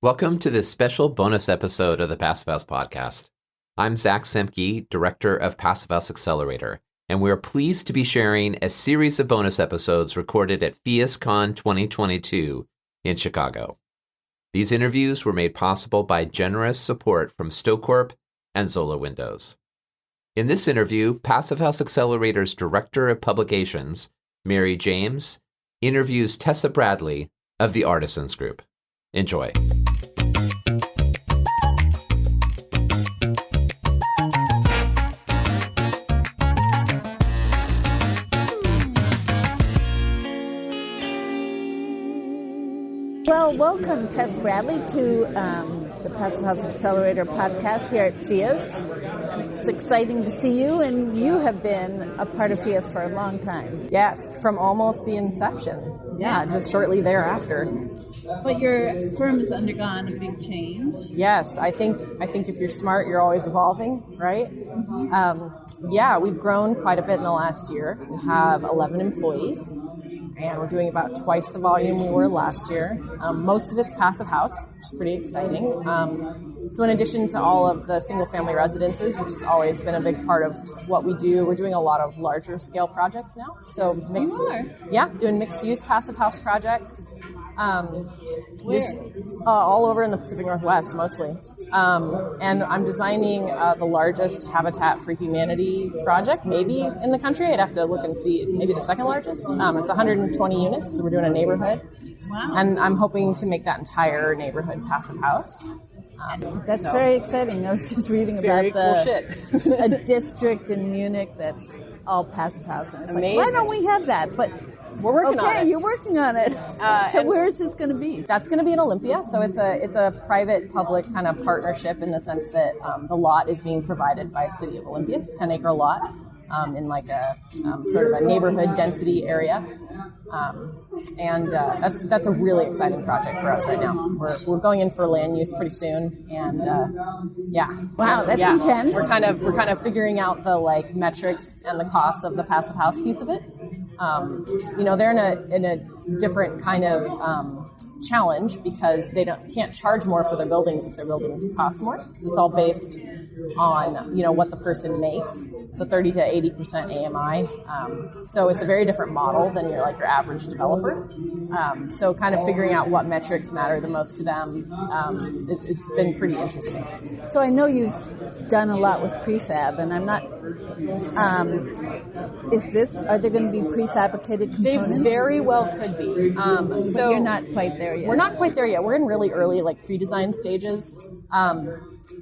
Welcome to this special bonus episode of the Passive House podcast. I'm Zach Semke, Director of House Accelerator, and we're pleased to be sharing a series of bonus episodes recorded at PhiusCon 2022 in Chicago. These interviews were made possible by generous support from Corp and Zola Windows. In this interview, Passive House Accelerator's Director of Publications, Mary James, interviews Tessa Bradley of the Artisans Group. Enjoy. Well, welcome, Tessa Bradley, to the Passive House Accelerator podcast here at Phius. It's exciting to see you, and you have been a part of Phius for a long time. Yes, from almost the inception. Yeah, just shortly thereafter. But your firm has undergone a big change. Yes, I think if you're smart, you're always evolving, right? Mm-hmm. We've grown quite a bit in the last year. We have 11 employees, and we're doing about twice the volume we were last year. Most of it's passive house, which is pretty exciting. So in addition to all of the single-family residences, which has always been a big part of what we do, we're doing a lot of larger scale projects now. So doing mixed-use passive house projects. All over in the Pacific Northwest, mostly. And I'm designing the largest Habitat for Humanity project, maybe in the country. I'd have to look and see, maybe the second largest. It's 120 units, so we're doing a neighborhood. Wow. And I'm hoping to make that entire neighborhood passive house. That's very exciting. I was just reading about a district in Munich that's all passive house. And it's amazing. Like, why don't we have that? But we're working on it. Okay, you're working on it. So where is this going to be? That's going to be in Olympia. So it's a private-public kind of partnership in the sense that the lot is being provided by City of Olympia. It's a 10-acre lot in like a sort of a neighborhood density area. That's a really exciting project for us right now. We're going in for land use pretty soon, and Wow, that's intense. We're kind of figuring out the like metrics and the costs of the passive house piece of it. They're in a different kind of challenge because they can't charge more for their buildings if their buildings cost more, because it's all based on what the person makes. It's a 30 to 80% AMI, so it's a very different model than your average developer. So kind of figuring out what metrics matter the most to them has been pretty interesting. So I know you've done a lot with prefab, and I'm not. Are there going to be prefabricated components? They very well could be. So you're not quite there yet. We're not quite there yet. We're in really early, pre-design stages.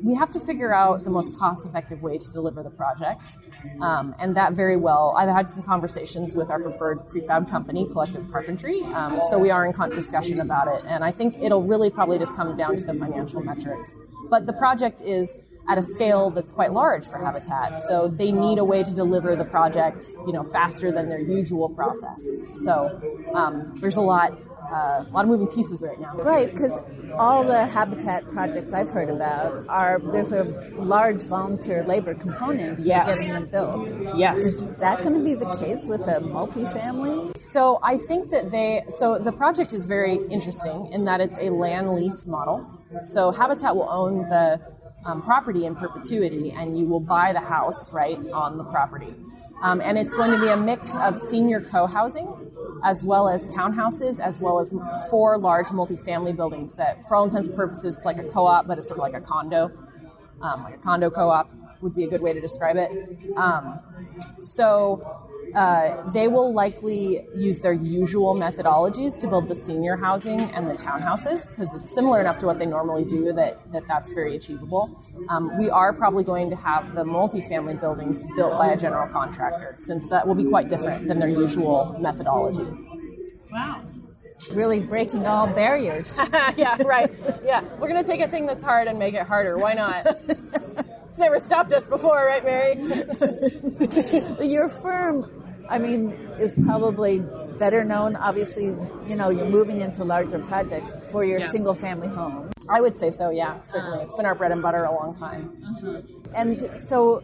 We have to figure out the most cost-effective way to deliver the project, and that very well. I've had some conversations with our preferred prefab company, Collective Carpentry, so we are in discussion about it, and I think it'll really probably just come down to the financial metrics. But the project is at a scale that's quite large for Habitat, so they need a way to deliver the project, faster than their usual process. So there's a lot of moving pieces right now. Right, because all the Habitat projects I've heard about there's a large volunteer labor component to getting them built. Yes. Is that going to be the case with a multifamily? So I think that the project is very interesting in that it's a land lease model. So Habitat will own the property in perpetuity, and you will buy the house right on the property. And it's going to be a mix of senior co-housing as well as townhouses, as well as 4 large multifamily buildings that, for all intents and purposes, it's like a co-op, but it's sort of like a condo. Like a condo co-op would be a good way to describe it. They will likely use their usual methodologies to build the senior housing and the townhouses, because it's similar enough to what they normally do that's very achievable. We are probably going to have the multifamily buildings built by a general contractor, since that will be quite different than their usual methodology. Wow. Really breaking all barriers. Yeah, right. Yeah, we're going to take a thing that's hard and make it harder. Why not? It's never stopped us before, right, Mary? Your firm, is probably better known, obviously, you're moving into larger projects for your single-family home. I would say so, yeah, certainly. It's been our bread and butter a long time. And so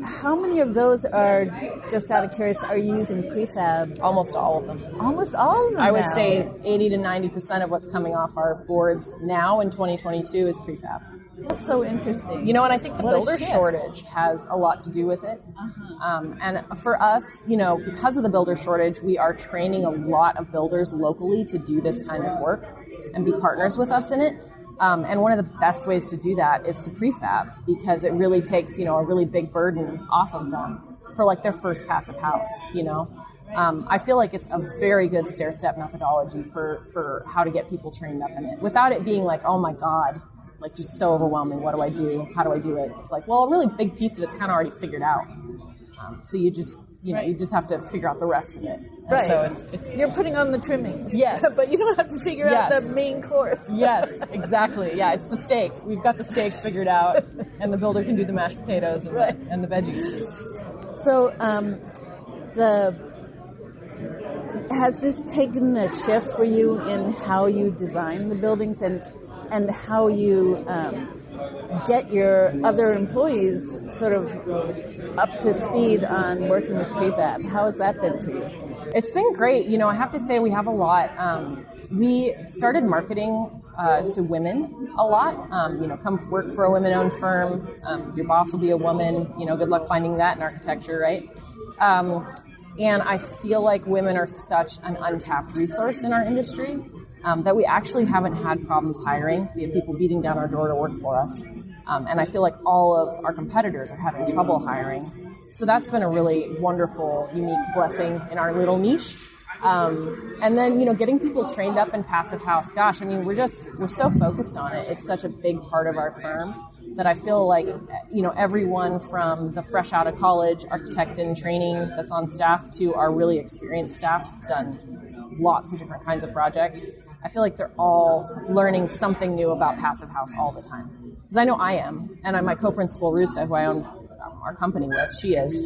how many of those are, just out of curiosity, are you using prefab? Almost all of them. Almost all of them I would now. say 80 to 90% of what's coming off our boards now in 2022 is prefab. That's so interesting. And I think the What a builder shift. shortage has a lot to do with it. And for us, because of the builder shortage, we are training a lot of builders locally to do this kind of work and be partners with us in it. And one of the best ways to do that is to prefab, because it really takes, a really big burden off of them for like their first passive house, I feel like it's a very good stair-step methodology for how to get people trained up in it without it being like, oh my God, like just so overwhelming. What do I do? How do I do it? It's like, well, a really big piece of it's kind of already figured out. So you just, you just have to figure out the rest of it. And Right. so it's You're putting on the trimmings. Yes. But you don't have to figure out Yes. the main course. Yes, exactly. Yeah, it's the steak. We've got the steak figured out, and the builder can do the mashed potatoes and, Right. and the veggies. So has this taken a shift for you in how you design the buildings and how you get your other employees sort of up to speed on working with prefab? How has that been for you? It's been great. I have to say we have a lot. We started marketing to women a lot. Come work for a women-owned firm. Your boss will be a woman. Good luck finding that in architecture, right? And I feel like women are such an untapped resource in our industry that we actually haven't had problems hiring. We have people beating down our door to work for us. And I feel like all of our competitors are having trouble hiring. So that's been a really wonderful, unique blessing in our little niche. And then, getting people trained up in passive house. Gosh, we're so focused on it. It's such a big part of our firm that I feel like, everyone from the fresh out of college architect in training that's on staff to our really experienced staff that's done lots of different kinds of projects. I feel like they're all learning something new about passive house all the time. Because I know I am, and my co-principal, Rusa, who I own our company with, she is.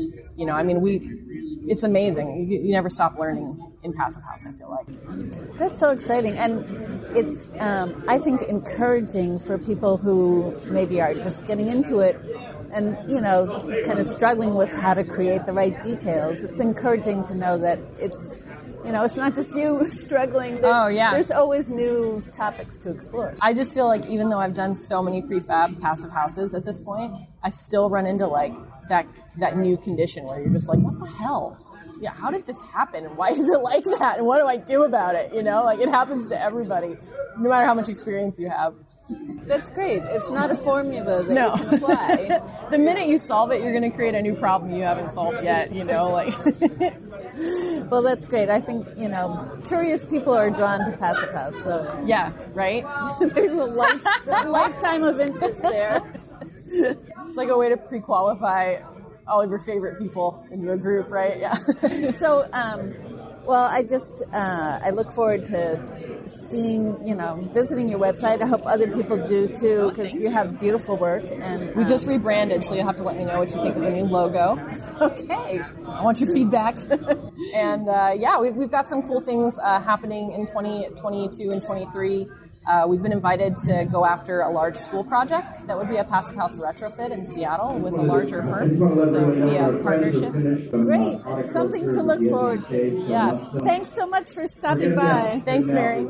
It's amazing. You never stop learning in passive house, I feel like. That's so exciting. And it's, I think, encouraging for people who maybe are just getting into it and, kind of struggling with how to create the right details. It's encouraging to know that it's not just you struggling. There's always new topics to explore. I just feel like even though I've done so many prefab passive houses at this point, I still run into like that new condition where you're just like, what the hell? Yeah, how did this happen? And why is it like that? And what do I do about it? It happens to everybody, no matter how much experience you have. That's great. It's not a formula that you can apply. The minute you solve it, you're going to create a new problem you haven't solved yet, Well, that's great. I think, curious people are drawn to passive house. So yeah, right? There's a lifetime of interest there. It's like a way to pre-qualify all of your favorite people into a group, right? Yeah. So, I just, I look forward to seeing, visiting your website. I hope other people do too, because you have beautiful work. And we just rebranded, so you'll have to let me know what you think of the new logo. Okay. I want your feedback. And we've got some cool things happening in 2022 and 23. We've been invited to go after a large school project that would be a passive house retrofit in Seattle with a larger firm. So it would be a partnership. Great. Something to look forward to. Yes. Thanks so much for stopping by. Thanks, Mary.